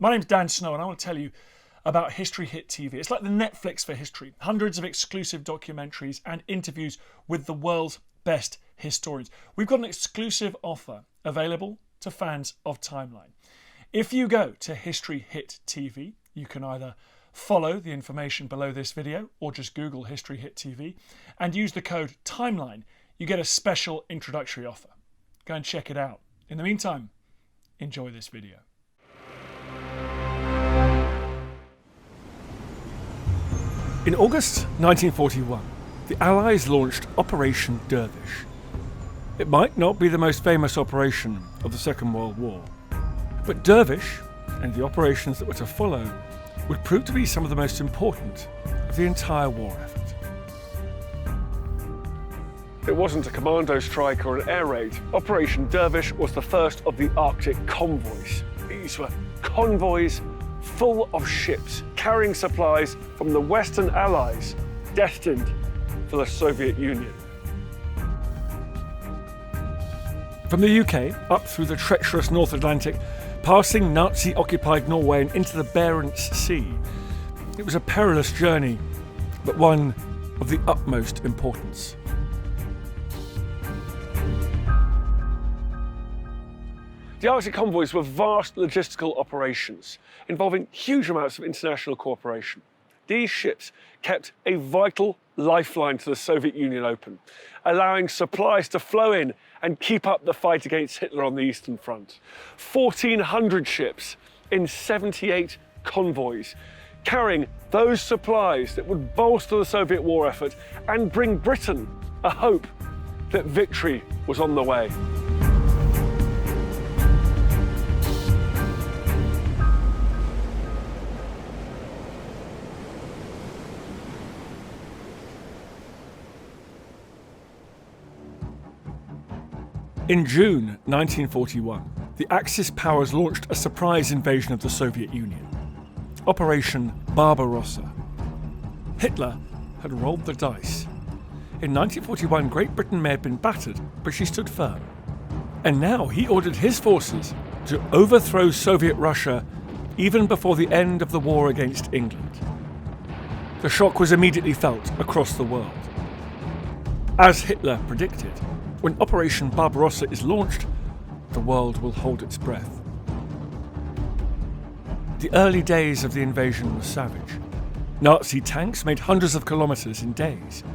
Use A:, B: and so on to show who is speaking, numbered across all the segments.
A: My name's Dan Snow and I want to tell you about History Hit TV. It's like the Netflix for history. Hundreds of exclusive documentaries and interviews with the world's best historians. We've got an exclusive offer available to fans of Timeline. If you go to History Hit TV, you can either follow the information below this video or just Google History Hit TV and use the code TIMELINE. You get a special introductory offer. Go and check it out. In the meantime, enjoy this video. In August 1941, the Allies launched Operation Dervish. It might not be the most famous operation of the Second World War, but Dervish and the operations that were to follow would prove to be some of the most important of the entire war effort.
B: It wasn't a commando strike or an air raid. Operation Dervish was the first of the Arctic Convoys. These were convoys full of ships carrying supplies from the Western Allies destined for the Soviet Union.
A: From the UK up through the treacherous North Atlantic, passing Nazi-occupied Norway and into the Barents Sea, it was a perilous journey, but one of the utmost importance.
B: The Arctic Convoys were vast logistical operations involving huge amounts of international cooperation. These ships kept a vital lifeline to the Soviet Union open, allowing supplies to flow in and keep up the fight against Hitler on the Eastern Front. 1,400 ships in 78 convoys, carrying those supplies that would bolster the Soviet war effort and bring Britain a hope that victory was on the way.
A: In June 1941, the Axis powers launched a surprise invasion of the Soviet Union, Operation Barbarossa. Hitler had rolled the dice. In 1941, Great Britain may have been battered, but she stood firm. And now he ordered his forces to overthrow Soviet Russia even before the end of the war against England. The shock was immediately felt across the world. As Hitler predicted, when Operation Barbarossa is launched, the world will hold its breath. The early days of the invasion were savage. Nazi tanks made hundreds of kilometers in days.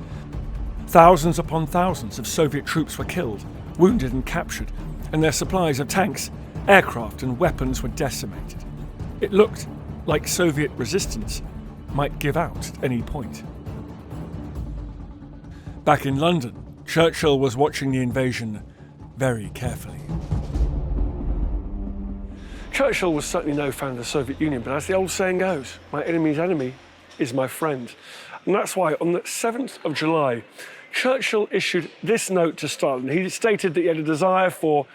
A: Thousands upon thousands of Soviet troops were killed, wounded and captured, and their supplies of tanks, aircraft and weapons were decimated. It looked like Soviet resistance might give out at any point. Back in London, Churchill was watching the invasion very carefully.
B: Churchill was certainly no fan of the Soviet Union, but as the old saying goes, my enemy's enemy is my friend. And that's why on the 7th of July, Churchill issued this note to Stalin. He stated that he had a desire for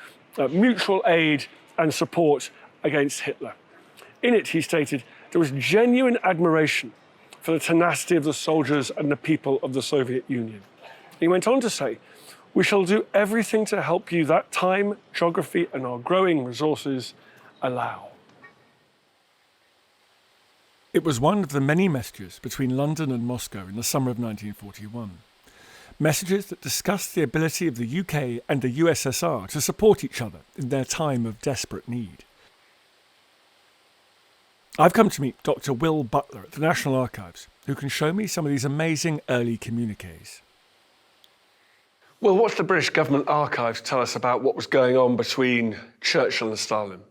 B: mutual aid and support against Hitler. In it, he stated there was genuine admiration for the tenacity of the soldiers and the people of the Soviet Union. He went on to say, "We shall do everything to help you that time, geography, and our growing resources allow."
A: It was one of the many messages between London and Moscow in the summer of 1941. Messages that discussed the ability of the UK and the USSR to support each other in their time of desperate need. I've come to meet Dr. Will Butler at the National Archives, who can show me some of these amazing early communiques.
B: Well, what's the British government archives tell us about what was going on between Churchill and Stalin?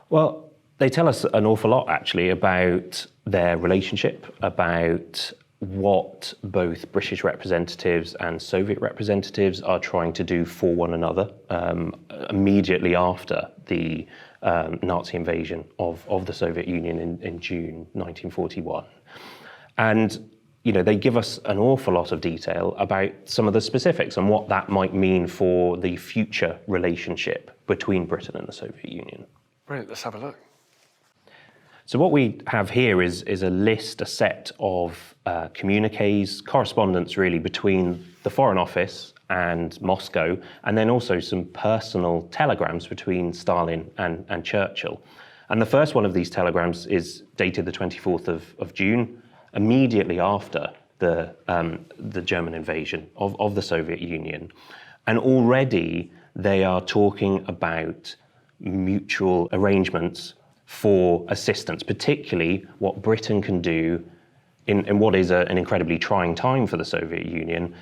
C: Well, they tell us an awful lot, actually, about their relationship, about what both British representatives and Soviet representatives are trying to do for one another immediately after the Nazi invasion of the Soviet Union in June 1941. And they give us an awful lot of detail about some of the specifics and what that might mean for the future relationship between Britain and the Soviet Union.
B: Brilliant, let's have a look.
C: So what we have here is a list, a set of communiques, correspondence really between the Foreign Office and Moscow, and then also some personal telegrams between Stalin and Churchill. And the first one of these telegrams is dated the 24th of June, immediately after the German invasion of the Soviet Union. And already they are talking about mutual arrangements for assistance, particularly what Britain can do in what is an incredibly trying time for the Soviet Union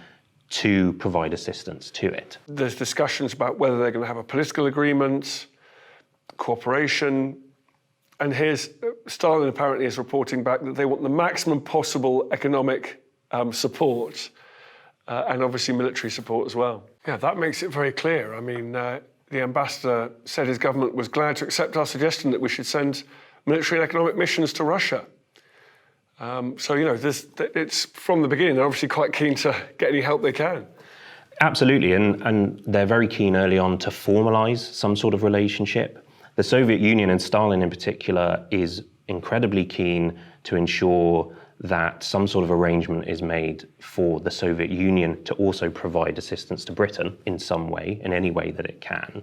C: to provide assistance to it.
B: There's discussions about whether they're going to have a political agreement, cooperation, and here's Stalin apparently is reporting back that they want the maximum possible economic support and obviously military support as well. Yeah, that makes it very clear. I mean, the ambassador said his government was glad to accept our suggestion that we should send military and economic missions to Russia. So, you know, it's from the beginning, they're obviously quite keen to get any help they can.
C: Absolutely, and they're very keen early on to formalise some sort of relationship. The Soviet Union, and Stalin in particular, is incredibly keen to ensure that some sort of arrangement is made for the Soviet Union to also provide assistance to Britain in some way, in any way that it can.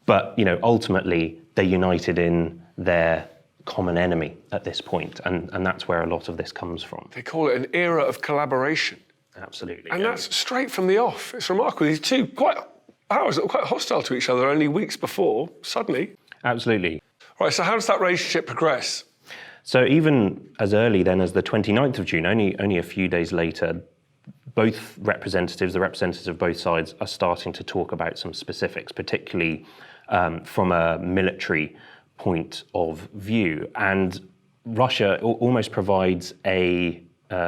C: But, you know, ultimately, they're united in their common enemy at this point, and that's where a lot of this comes from.
B: They call it an era of collaboration.
C: Absolutely.
B: And that's straight from the off. It's remarkable. These two powers that were quite hostile to each other only weeks before, suddenly.
C: Absolutely.
B: Right, so how does that relationship progress?
C: So even as early then as the 29th of June, only a few days later, both representatives, the representatives of both sides, are starting to talk about some specifics, particularly from a military point of view. And Russia almost provides a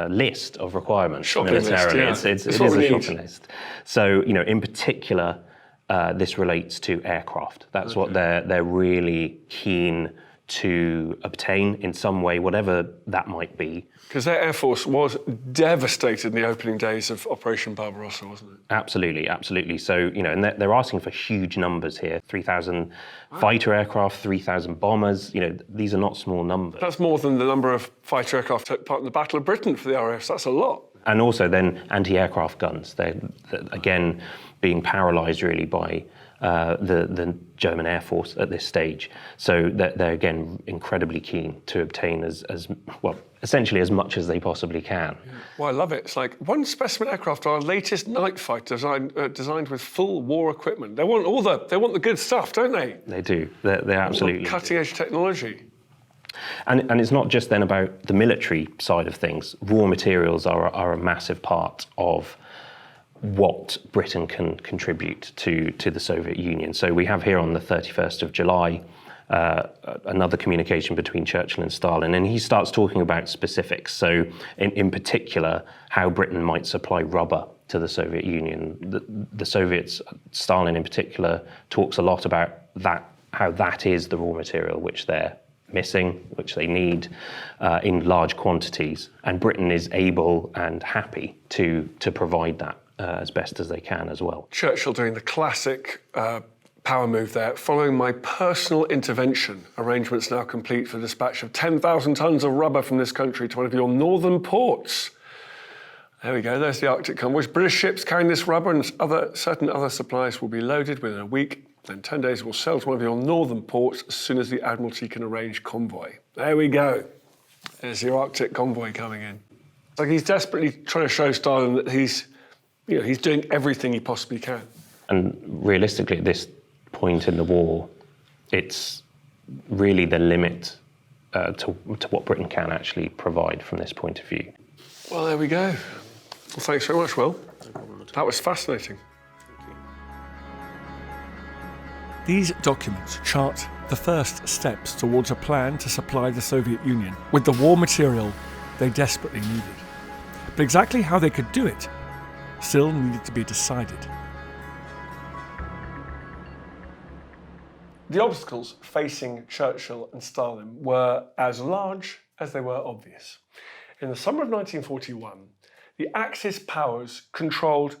C: list of requirements
B: shopping
C: militarily.
B: List, yeah.
C: It is a shopping list. So, you know, in particular, this relates to aircraft. That's what they're really keen to obtain in some way, whatever that might be.
B: Because their Air Force was devastated in the opening days of Operation Barbarossa, wasn't it?
C: Absolutely, absolutely. So, you know, and they're asking for huge numbers here. 3,000 fighter aircraft, 3,000 bombers. You know, these are not small numbers.
B: That's more than the number of fighter aircraft took part in the Battle of Britain for the RAF. That's a lot.
C: And also then anti-aircraft guns. They're again being paralysed really by the German Air Force at this stage. So they're again incredibly keen to obtain as well, essentially as much as they possibly can.
B: Yeah. Well, I love it. It's like one specimen aircraft, our latest night fighter designed with full war equipment. They want the good stuff, don't they?
C: They do. They're absolutely
B: cutting edge technology.
C: And it's not just then about the military side of things. Raw materials are a massive part of what Britain can contribute to the Soviet Union. So we have here on the 31st of July another communication between Churchill and Stalin, and he starts talking about specifics. So in particular, how Britain might supply rubber to the Soviet Union. The Soviets, Stalin in particular, talks a lot about that, how that is the raw material which they're missing, which they need in large quantities. And Britain is able and happy to provide that as best as they can as well.
B: Churchill doing the classic power move there. Following my personal intervention, arrangements now complete for the dispatch of 10,000 tons of rubber from this country to one of your northern ports. There we go, there's the Arctic Convoys. British ships carrying this rubber and certain other supplies will be loaded within a week. Then 10 days will sail to one of your northern ports as soon as the Admiralty can arrange convoy. There we go. There's your Arctic Convoy coming in. Like he's desperately trying to show Stalin that he's doing everything he possibly can. And
C: realistically, at this point in the war, it's really the limit to what Britain can actually provide from this point of view. Well, there we go. Well, thanks very much, Will. No problem at all. That was fascinating.
A: These documents chart the first steps towards a plan to supply the Soviet Union with the war material they desperately needed. But exactly how they could do it still needed to be decided.
B: The obstacles facing Churchill and Stalin were as large as they were obvious. In the summer of 1941, the Axis powers controlled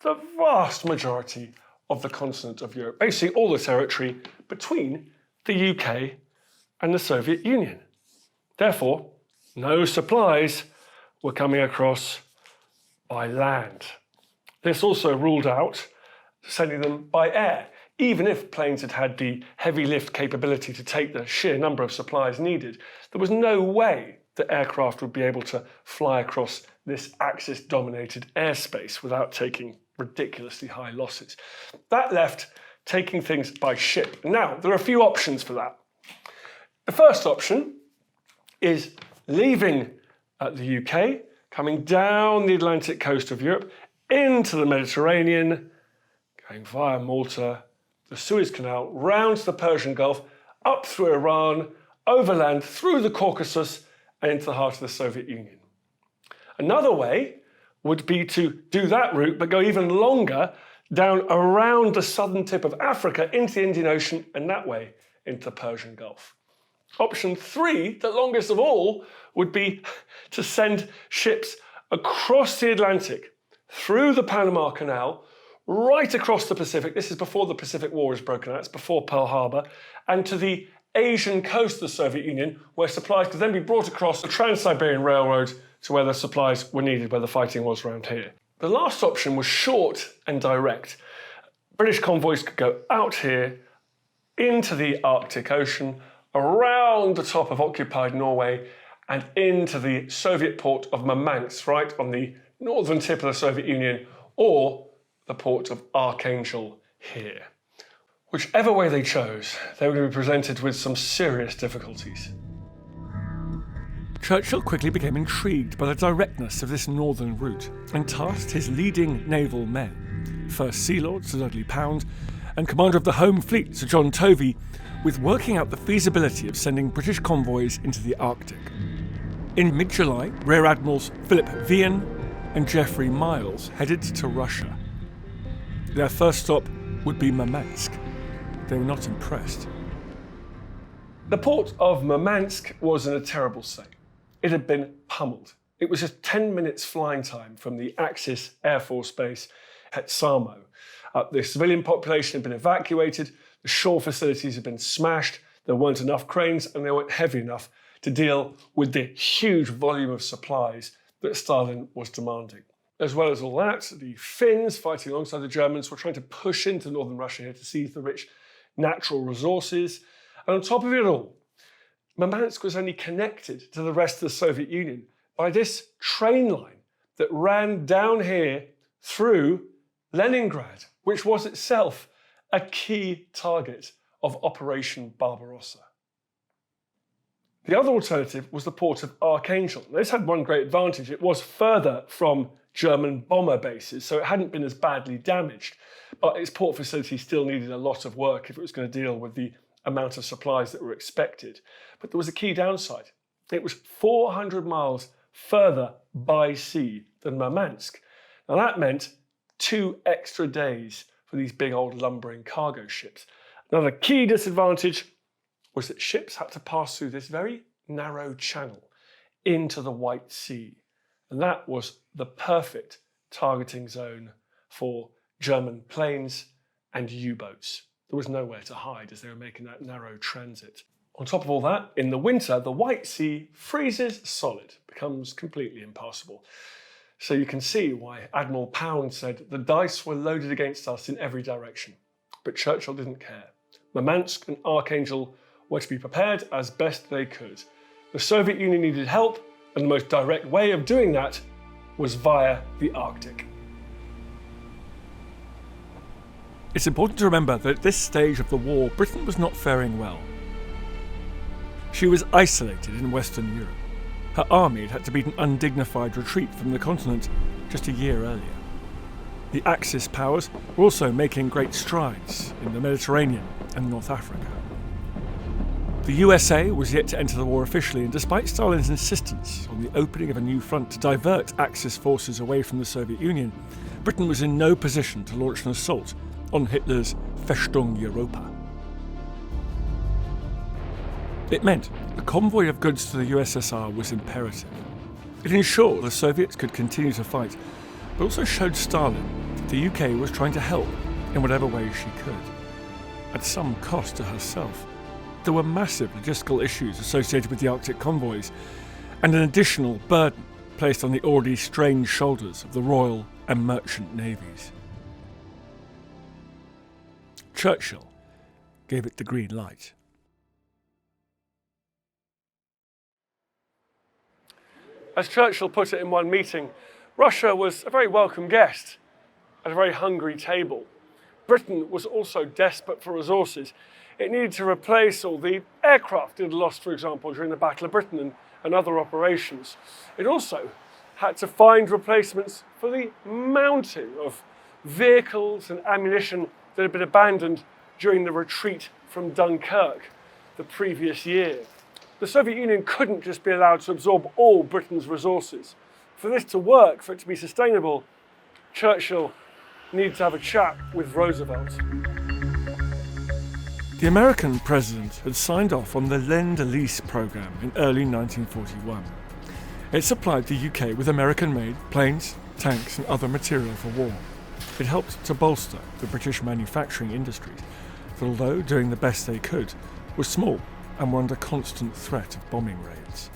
B: the vast majority of the continent of Europe, basically all the territory between the UK and the Soviet Union. Therefore, no supplies were coming across by land. This also ruled out sending them by air. Even if planes had had the heavy lift capability to take the sheer number of supplies needed, there was no way that aircraft would be able to fly across this Axis-dominated airspace without taking ridiculously high losses. That left taking things by ship. Now, there are a few options for that. The first option is leaving the UK, coming down the Atlantic coast of Europe, into the Mediterranean, going via Malta, the Suez Canal, round to the Persian Gulf, up through Iran, overland, through the Caucasus, and into the heart of the Soviet Union. Another way would be to do that route, but go even longer, down around the southern tip of Africa, into the Indian Ocean, and that way into the Persian Gulf. Option 3, the longest of all, would be to send ships across the Atlantic, through the Panama Canal, right across the Pacific. This is before the Pacific War is broken out, it's before Pearl Harbor, and to the Asian coast of the Soviet Union, where supplies could then be brought across the Trans-Siberian Railroad to where the supplies were needed, where the fighting was around here. The last option was short and direct. British convoys could go out here into the Arctic Ocean, around the top of occupied Norway, and into the Soviet port of Murmansk, right on the northern tip of the Soviet Union, or the port of Archangel here. Whichever way they chose, they were going to be presented with some serious difficulties.
A: Churchill quickly became intrigued by the directness of this northern route and tasked his leading naval men, First Sea Lord Sir Dudley Pound and Commander of the Home Fleet Sir John Tovey, with working out the feasibility of sending British convoys into the Arctic. In mid-July, Rear Admirals Philip Vian and Geoffrey Miles headed to Russia. Their first stop would be Murmansk. They were not impressed.
B: The port of Murmansk was in a terrible state. It had been pummeled. It was just 10 minutes flying time from the Axis Air Force Base at Samo. The civilian population had been evacuated, the shore facilities had been smashed, there weren't enough cranes, and they weren't heavy enough to deal with the huge volume of supplies that Stalin was demanding. As well as all that, the Finns, fighting alongside the Germans, were trying to push into northern Russia here to seize the rich natural resources. And on top of it all, Murmansk was only connected to the rest of the Soviet Union by this train line that ran down here through Leningrad, which was itself a key target of Operation Barbarossa. The other alternative was the port of Archangel. This had one great advantage. It was further from German bomber bases, so it hadn't been as badly damaged, but its port facility still needed a lot of work if it was going to deal with the amount of supplies that were expected. But there was a key downside. It was 400 miles further by sea than Murmansk. Now that meant 2 extra days for these big old lumbering cargo ships. Another key disadvantage was that ships had to pass through this very narrow channel into the White Sea. And that was the perfect targeting zone for German planes and U-boats. There was nowhere to hide as they were making that narrow transit. On top of all that, in the winter, the White Sea freezes solid, becomes completely impassable. So you can see why Admiral Pound said the dice were loaded against us in every direction. But Churchill didn't care. Murmansk and Archangel were to be prepared as best they could. The Soviet Union needed help, and the most direct way of doing that was via the Arctic.
A: It's important to remember that at this stage of the war, Britain was not faring well. She was isolated in Western Europe. Her army had had to beat an undignified retreat from the continent just a year earlier. The Axis powers were also making great strides in the Mediterranean and North Africa. The USA was yet to enter the war officially, and despite Stalin's insistence on the opening of a new front to divert Axis forces away from the Soviet Union, Britain was in no position to launch an assault on Hitler's Festung Europa. It meant a convoy of goods to the USSR was imperative. It ensured the Soviets could continue to fight, but also showed Stalin that the UK was trying to help in whatever way she could, at some cost to herself. There were massive logistical issues associated with the Arctic convoys, and an additional burden placed on the already strained shoulders of the Royal and Merchant Navies. Churchill gave it the green light.
B: As Churchill put it in one meeting, Russia was a very welcome guest at a very hungry table. Britain was also desperate for resources. It needed to replace all the aircraft it had lost, for example, during the Battle of Britain and other operations. It also had to find replacements for the mountain of vehicles and ammunition that had been abandoned during the retreat from Dunkirk the previous year. The Soviet Union couldn't just be allowed to absorb all Britain's resources. For this to work, for it to be sustainable, Churchill needed to have a chat with Roosevelt.
A: The American president had signed off on the Lend-Lease program in early 1941. It supplied the UK with American-made planes, tanks and other material for war. It helped to bolster the British manufacturing industries that, although doing the best they could, were small and were under constant threat of bombing raids.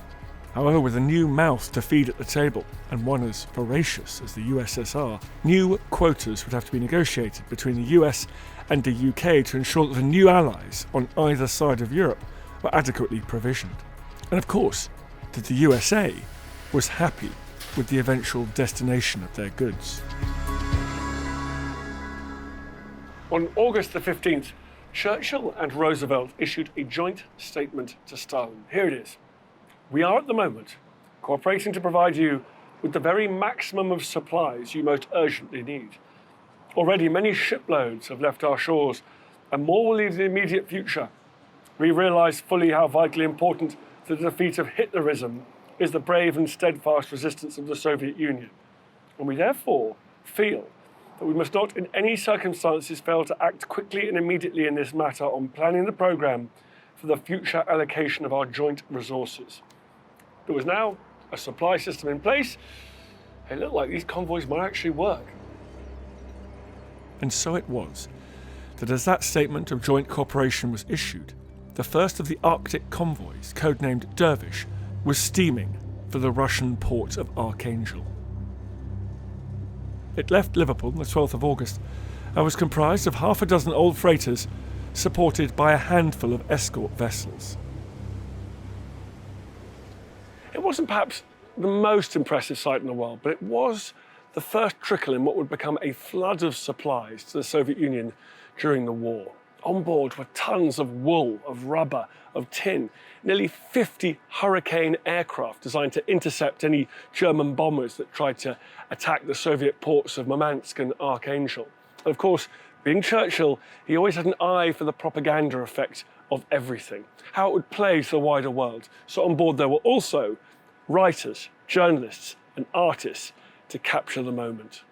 A: However, with a new mouth to feed at the table, and one as voracious as the USSR, new quotas would have to be negotiated between the US and the UK to ensure that the new allies on either side of Europe were adequately provisioned. And of course, that the USA was happy with the eventual destination of their goods.
B: On August the 15th, Churchill and Roosevelt issued a joint statement to Stalin. Here it is. We are at the moment cooperating to provide you with the very maximum of supplies you most urgently need. Already many shiploads have left our shores and more will leave in the immediate future. We realise fully how vitally important to the defeat of Hitlerism is the brave and steadfast resistance of the Soviet Union. And we therefore feel that we must not in any circumstances fail to act quickly and immediately in this matter on planning the programme for the future allocation of our joint resources. There was now a supply system in place. It looked like these convoys might actually work.
A: And so it was that as that statement of joint cooperation was issued, the first of the Arctic Convoys, codenamed Dervish, was steaming for the Russian port of Archangel. It left Liverpool on the 12th of August and was comprised of half a dozen old freighters supported by a handful of escort vessels.
B: It wasn't perhaps the most impressive sight in the world, but it was the first trickle in what would become a flood of supplies to the Soviet Union during the war. On board were tons of wool, of rubber, of tin, nearly 50 Hurricane aircraft designed to intercept any German bombers that tried to attack the Soviet ports of Murmansk and Archangel. And of course, being Churchill, he always had an eye for the propaganda effect of everything, how it would play to the wider world. So on board there were also writers, journalists and artists to capture the moment.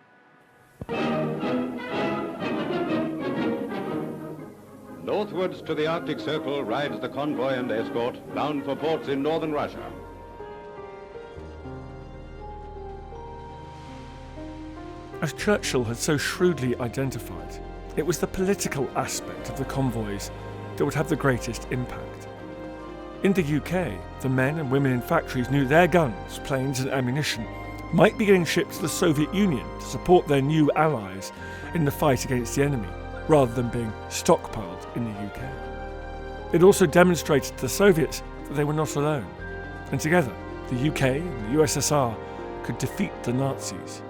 D: Northwards to the Arctic Circle rides the convoy and escort, bound for ports in northern Russia.
A: As Churchill had so shrewdly identified, it was the political aspect of the convoys that would have the greatest impact. In the UK, the men and women in factories knew their guns, planes and ammunition might be getting shipped to the Soviet Union to support their new allies in the fight against the enemy, rather than being stockpiled in the UK. It also demonstrated to the Soviets that they were not alone, and together the UK and the USSR could defeat the Nazis.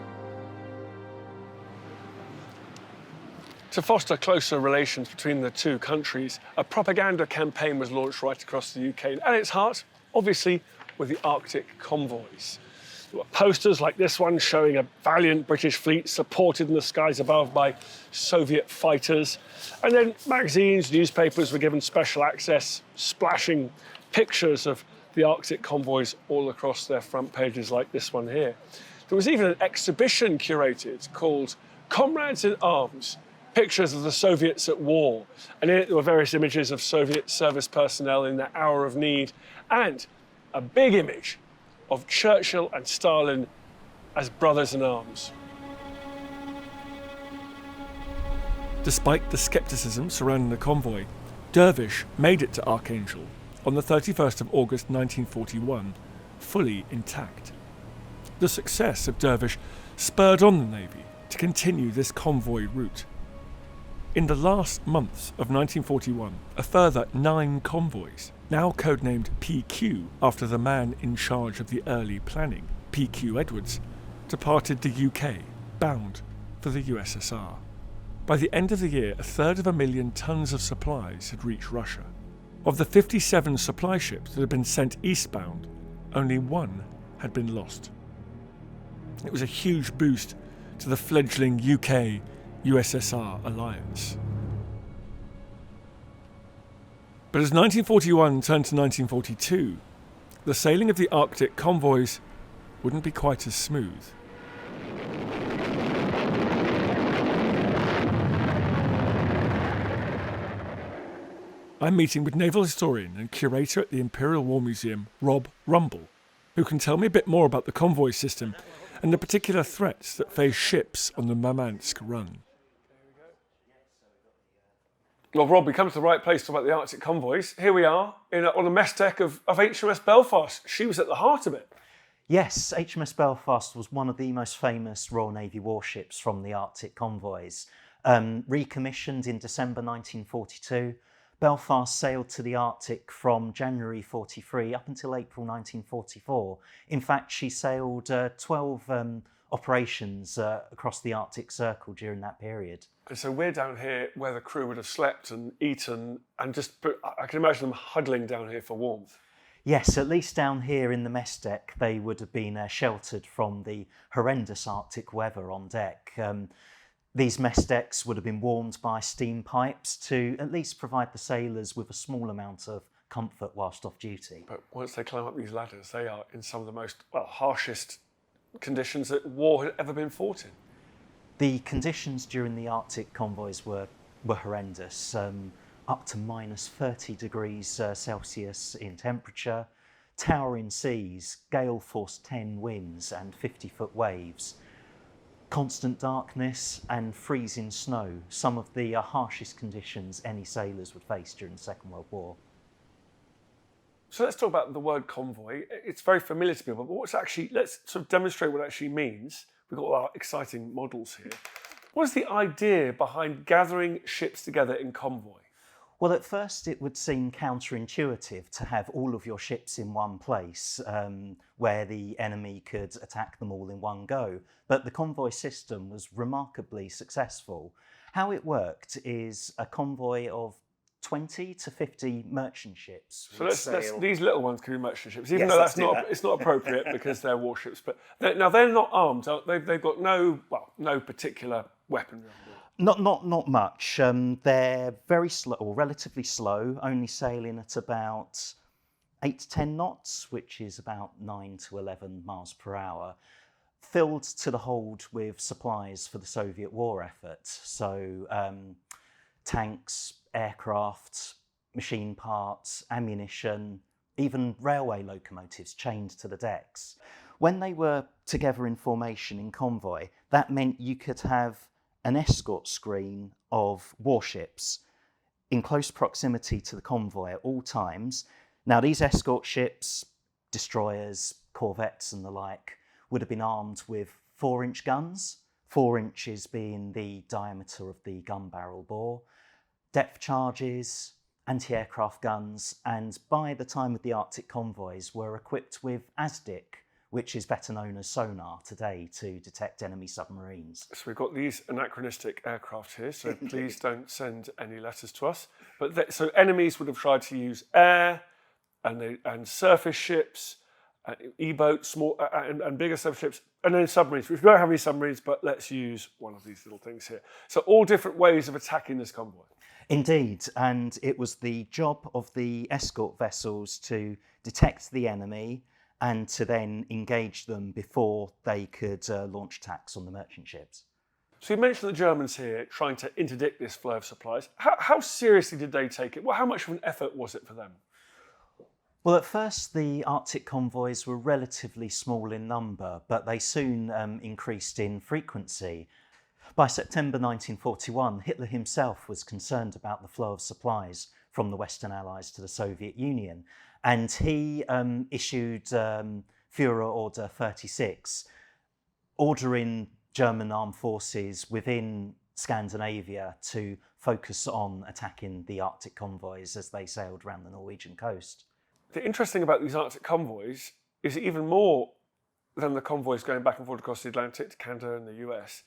B: To foster closer relations between the two countries, a propaganda campaign was launched right across the UK. And at its heart, obviously, were the Arctic Convoys. There were posters like this one showing a valiant British fleet supported in the skies above by Soviet fighters. And then magazines, newspapers were given special access, splashing pictures of the Arctic Convoys all across their front pages like this one here. There was even an exhibition curated called Comrades in Arms, pictures of the Soviets at war. And in it there were various images of Soviet service personnel in their hour of need, and a big image of Churchill and Stalin as brothers in arms.
A: Despite the scepticism surrounding the convoy, Dervish made it to Archangel on the 31st of August 1941, fully intact. The success of Dervish spurred on the Navy to continue this convoy route. In the last months of 1941, a further 9 convoys, now codenamed PQ after the man in charge of the early planning, PQ Edwards, departed the UK, bound for the USSR. By the end of the year, 1/3 tons of supplies had reached Russia. Of the 57 supply ships that had been sent eastbound, only 1 had been lost. It was a huge boost to the fledgling UK-USSR alliance. But as 1941 turned to 1942, the sailing of the Arctic convoys wouldn't be quite as smooth. I'm meeting with naval historian and curator at the Imperial War Museum, Rob Rumble, who can tell me a bit more about the convoy system and the particular threats that face ships on the Murmansk run.
B: Well, Rob, we come to the right place to talk about the Arctic convoys. Here we are on the mess deck of HMS Belfast. She was at the heart of it.
E: Yes, HMS Belfast was one of the most famous Royal Navy warships from the Arctic convoys. Recommissioned in December 1942, Belfast sailed to the Arctic from January 43 up until April 1944. In fact, she sailed 12 operations across the Arctic Circle during that period.
B: And so we're down here where the crew would have slept and eaten, and I can imagine them huddling down here for warmth.
E: Yes, at least down here in the mess deck, they would have been sheltered from the horrendous Arctic weather on deck. These mess decks would have been warmed by steam pipes to at least provide the sailors with a small amount of comfort whilst off duty.
B: But once they climb up these ladders, they are in some of the most harshest conditions that war had ever been fought in.
E: The conditions during the Arctic convoys were horrendous, up to minus 30 degrees Celsius in temperature, towering seas, gale force 10 winds and 50-foot waves, constant darkness and freezing snow, some of the harshest conditions any sailors would face during the Second World War.
B: So let's talk about the word convoy. It's very familiar to people, but let's sort of demonstrate what it actually means. We've got all our exciting models here. What is the idea behind gathering ships together in convoy?
E: Well, at first it would seem counterintuitive to have all of your ships in one place where the enemy could attack them all in one go. But the convoy system was remarkably successful. How it worked is a convoy of 20 to 50 merchant ships.
B: So these little ones can be merchant ships, even though it's not appropriate because they're warships. But they're not armed. They've got no particular weaponry on board.
E: Not much. They're very slow, or relatively slow, only sailing at about 8 to 10 knots, which is about 9 to 11 miles per hour, filled to the hold with supplies for the Soviet war effort. So tanks, aircraft, machine parts, ammunition, even railway locomotives chained to the decks. When they were together in formation in convoy, that meant you could have an escort screen of warships in close proximity to the convoy at all times. Now, these escort ships, destroyers, corvettes and the like, would have been armed with 4-inch guns, 4 inches being the diameter of the gun barrel bore, depth charges, anti-aircraft guns, and by the time of the Arctic convoys were equipped with ASDIC, which is better known as sonar today, to detect enemy submarines.
B: So we've got these anachronistic aircraft here, so please don't send any letters to us. But so enemies would have tried to use air and surface ships, E-boats, small and bigger surface ships, and then submarines. We don't have any submarines, but let's use one of these little things here. So all different ways of attacking this convoy.
E: Indeed, and it was the job of the escort vessels to detect the enemy and to then engage them before they could launch attacks on the merchant ships.
B: So you mentioned the Germans here trying to interdict this flow of supplies. How seriously did they take it? Well, how much of an effort was it for them?
E: Well, at first the Arctic convoys were relatively small in number, but they soon increased in frequency. By September 1941, Hitler himself was concerned about the flow of supplies from the Western Allies to the Soviet Union, and he issued Führer Order 36, ordering German armed forces within Scandinavia to focus on attacking the Arctic convoys as they sailed around the Norwegian coast.
B: The interesting about these Arctic convoys is even more than the convoys going back and forth across the Atlantic to Canada and the US.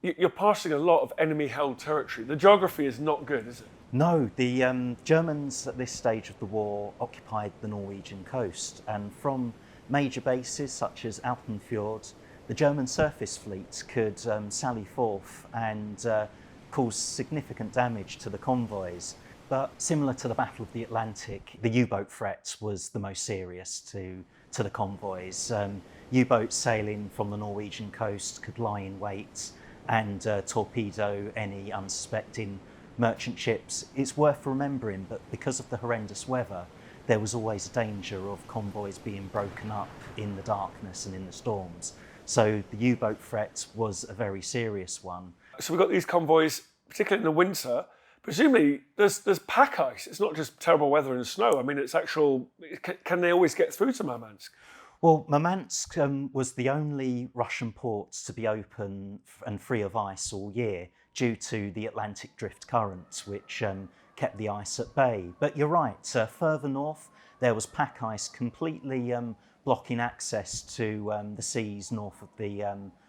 B: You're passing a lot of enemy-held territory. The geography is not good, is it?
E: No, the Germans at this stage of the war occupied the Norwegian coast, and from major bases such as Alpenfjord, the German surface fleet could sally forth and cause significant damage to the convoys. But similar to the Battle of the Atlantic, the U-boat threat was the most serious to the convoys. U-boats sailing from the Norwegian coast could lie in wait and torpedo any unsuspecting merchant ships. It's worth remembering that because of the horrendous weather, there was always a danger of convoys being broken up in the darkness and in the storms. So the U-boat threat was a very serious one.
B: So we've got these convoys, particularly in the winter. Presumably there's pack ice. It's not just terrible weather and snow. I mean, it's actual. Can they always get through to Murmansk?
E: Well, Murmansk was the only Russian port to be open and free of ice all year due to the Atlantic drift current, which kept the ice at bay. But you're right, further north, there was pack ice completely blocking access to the seas north of the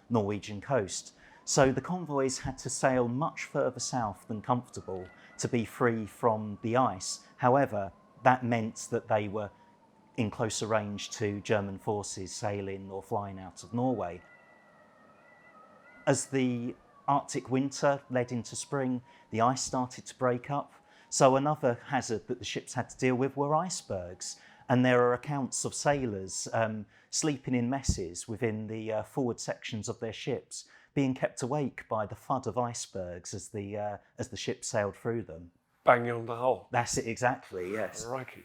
E: Norwegian coast. So the convoys had to sail much further south than comfortable to be free from the ice. However, that meant that they were in closer range to German forces sailing or flying out of Norway. As the Arctic winter led into spring, the ice started to break up. So another hazard that the ships had to deal with were icebergs. And there are accounts of sailors sleeping in messes within the forward sections of their ships, being kept awake by the thud of icebergs as the ship sailed through them.
B: Banging on the hull.
E: That's it exactly, yes.
B: Crikey.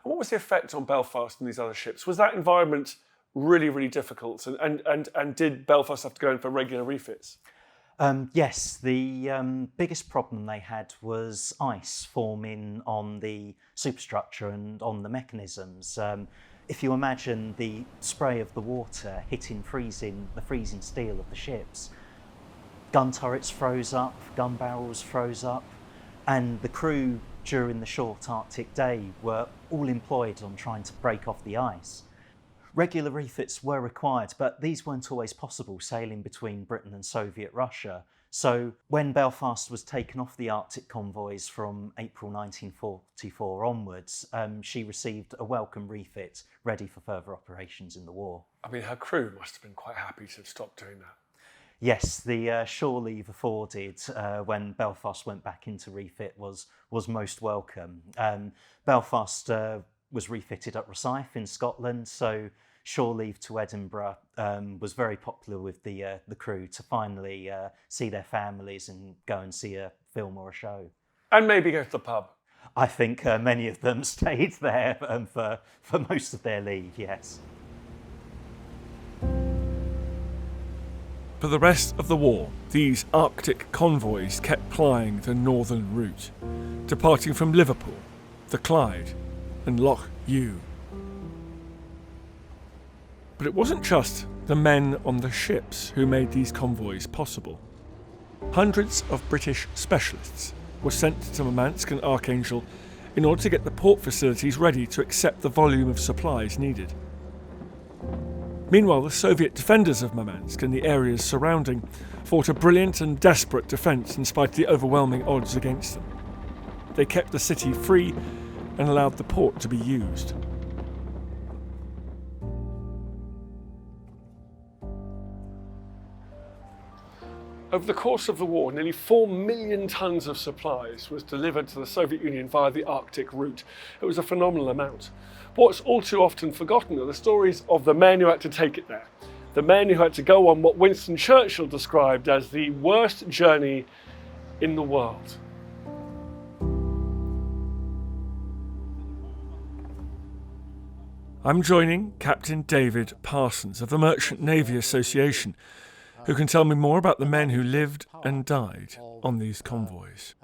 B: And what was the effect on Belfast and these other ships? Was that environment really, really difficult? And did Belfast have to go in for regular refits?
E: Yes, the biggest problem they had was ice forming on the superstructure and on the mechanisms. If you imagine the spray of the water hitting the freezing steel of the ships, gun turrets froze up, gun barrels froze up, and the crew during the short Arctic day were all employed on trying to break off the ice. Regular refits were required, but these weren't always possible sailing between Britain and Soviet Russia. So when Belfast was taken off the Arctic convoys from April 1944 onwards, she received a welcome refit ready for further operations in the war.
B: I mean, her crew must have been quite happy to stop doing that.
E: Yes, the shore leave afforded when Belfast went back into refit was most welcome. Belfast was refitted at Rosyth in Scotland, so shore leave to Edinburgh was very popular with the crew to finally see their families and go and see a film or a show.
B: And maybe go to the pub.
E: I think many of them stayed there for most of their leave, yes.
A: For the rest of the war, these Arctic convoys kept plying the northern route, departing from Liverpool, the Clyde, and Loch Ewe. But it wasn't just the men on the ships who made these convoys possible. Hundreds of British specialists were sent to Murmansk and Archangel in order to get the port facilities ready to accept the volume of supplies needed. Meanwhile, the Soviet defenders of Murmansk and the areas surrounding fought a brilliant and desperate defence in spite of the overwhelming odds against them. They kept the city free and allowed the port to be used.
B: Over the course of the war, nearly 4 million tonnes of supplies was delivered to the Soviet Union via the Arctic route. It was a phenomenal amount. What's all too often forgotten are the stories of the men who had to take it there. The men who had to go on what Winston Churchill described as the worst journey in the world.
A: I'm joining Captain David Parsons of the Merchant Navy Association, who can tell me more about the men who lived and died on these convoys.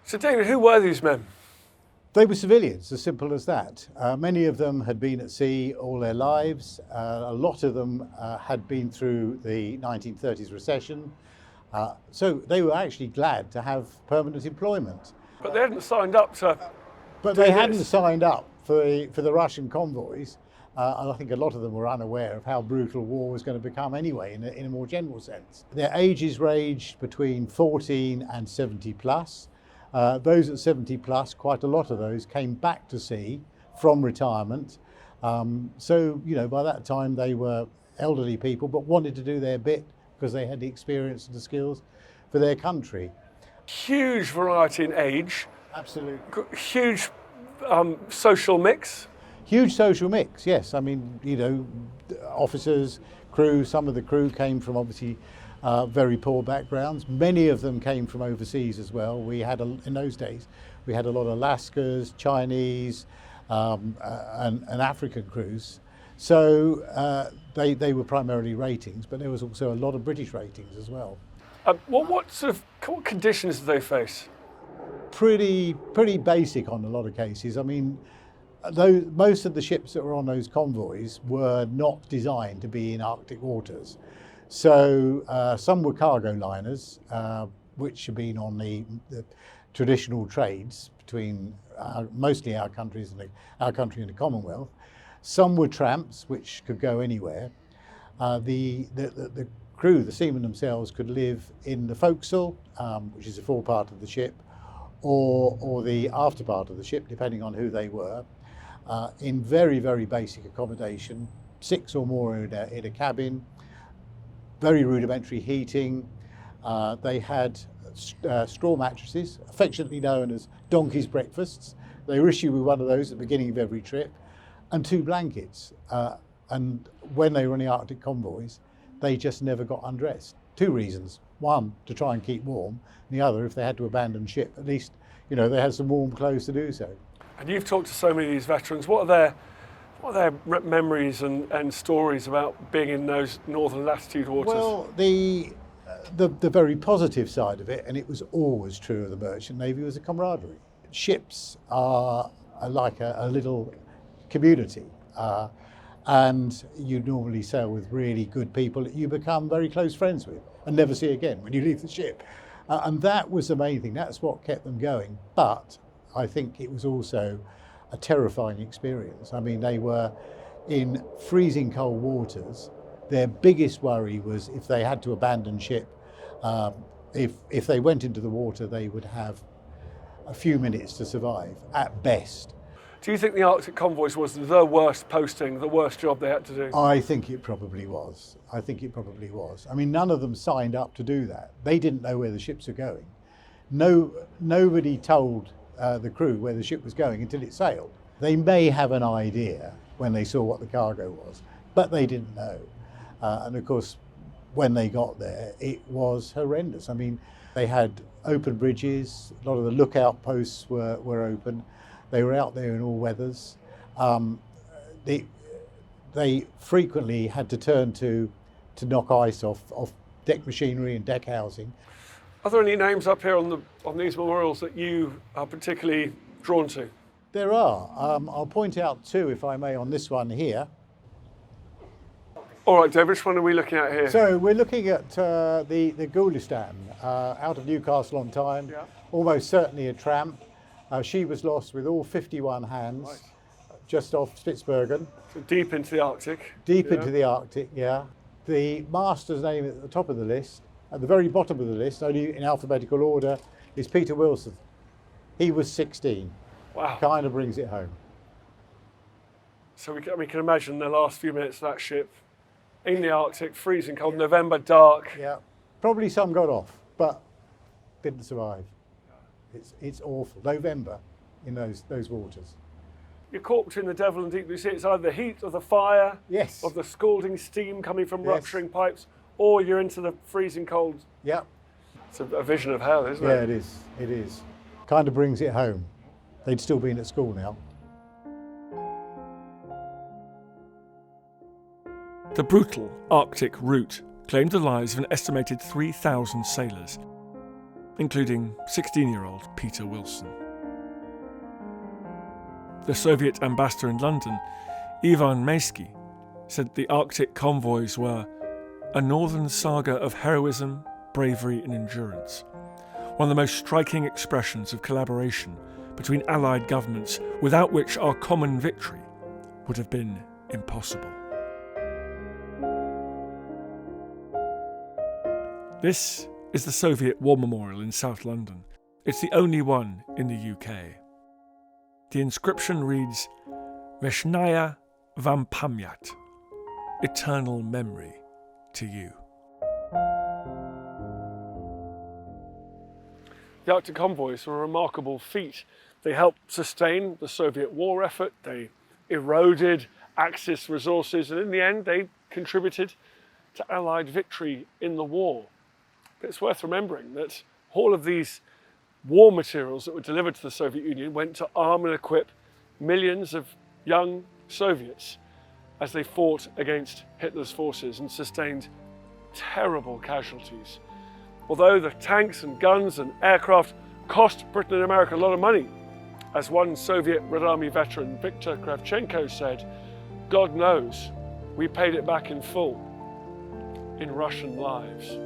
B: So David, who were these men?
F: They were civilians, as simple as that. Many of them had been at sea all their lives. A lot of them had been through the 1930s recession. So they were actually glad to have permanent employment.
B: But they hadn't signed up to.
F: But they hadn't signed up for the Russian convoys, and I think a lot of them were unaware of how brutal war was going to become anyway, in a more general sense. Their ages ranged between 14 and 70 plus. Those at 70 plus, quite a lot of those came back to sea from retirement. So, by that time they were elderly people, but wanted to do their bit because they had the experience and the skills for their country.
B: Huge variety in age.
F: Absolutely.
B: Huge social mix.
F: Huge social mix, yes. I mean, officers, crew, some of the crew came from obviously very poor backgrounds. Many of them came from overseas as well. We had, in those days, we had a lot of Lascars, Chinese, and African crews. So they were primarily ratings, but there was also a lot of British ratings as well.
B: What conditions did they face?
F: Pretty basic on a lot of cases. I mean, most of the ships that were on those convoys were not designed to be in Arctic waters. So some were cargo liners, which had been on the traditional trades between mostly our country and the Commonwealth. Some were tramps, which could go anywhere. The crew, the seamen themselves, could live in the forecastle, which is the fore part of the ship, or the after part of the ship, depending on who they were, in very, very basic accommodation, 6 or more in a cabin, very rudimentary heating. They had straw mattresses, affectionately known as donkey's breakfasts. They were issued with one of those at the beginning of every trip, and 2 blankets. And when they were on the Arctic convoys, they just never got undressed. 2 reasons. One, to try and keep warm. And the other, if they had to abandon ship, at least, they had some warm clothes to do so. And
B: you've talked to so many of these veterans. What are their memories and stories about being in those northern latitude waters?
F: Well, the very positive side of it, and it was always true of the Merchant Navy, was the camaraderie. Ships are like a little community. And you normally sail with really good people that you become very close friends with and never see again when you leave the ship. And that was the main thing. That's what kept them going. But I think it was also a terrifying experience. I mean, they were in freezing cold waters. Their biggest worry was if they had to abandon ship, if they went into the water, they would have a few minutes to survive at best.
B: Do you think the Arctic Convoys was the worst posting, the worst job they had to do?
F: I think it probably was. I mean, none of them signed up to do that. They didn't know where the ships were going. Nobody told the crew where the ship was going until it sailed. They may have an idea when they saw what the cargo was, but they didn't know. And of course, when they got there, it was horrendous. I mean, they had open bridges, a lot of the lookout posts were open. They were out there in all weathers. They frequently had to turn to knock ice off deck machinery and deck housing.
B: Are there any names up here on these memorials that you are particularly drawn to?
F: There are. I'll point out 2, if I may, on this one here.
B: All right, David, which one are we looking at here?
F: So we're looking at the Gulistan out of Newcastle on Tyne, almost certainly a tramp. She was lost with all 51 hands, right, just off Spitsbergen.
B: So deep into the Arctic.
F: Into the Arctic, yeah. The master's name at the top of the list, at the very bottom of the list, only in alphabetical order, is Peter Wilson. He was 16.
B: Wow.
F: Kind of brings it home.
B: So we can imagine the last few minutes of that ship in the Arctic, freezing cold, November, dark.
F: Yeah, probably some got off, but didn't survive. It's awful. November in those waters.
B: You're caught between the devil and deep blue sea. It's either the heat of the fire,
F: yes,
B: of the scalding steam coming from
F: yes,
B: rupturing pipes, or you're into the freezing cold.
F: Yeah.
B: It's a vision of hell, isn't it?
F: Yeah, it is. It is. Kind of brings it home. They'd still been at school now.
A: The brutal Arctic route claimed the lives of an estimated 3,000 sailors, including 16-year-old Peter Wilson. The Soviet ambassador in London, Ivan Maysky, said the Arctic convoys were a northern saga of heroism, bravery and endurance, one of the most striking expressions of collaboration between Allied governments, without which our common victory would have been impossible. This is the Soviet War Memorial in South London. It's the only one in the UK. The inscription reads, Veshnaya Vam Pamyat, eternal memory to you.
B: The Arctic Convoys were a remarkable feat. They helped sustain the Soviet war effort, they eroded Axis resources, and in the end they contributed to Allied victory in the war. But it's worth remembering that all of these war materials that were delivered to the Soviet Union went to arm and equip millions of young Soviets as they fought against Hitler's forces and sustained terrible casualties. Although the tanks and guns and aircraft cost Britain and America a lot of money, as one Soviet Red Army veteran, Viktor Kravchenko, said, God knows we paid it back in full in Russian lives.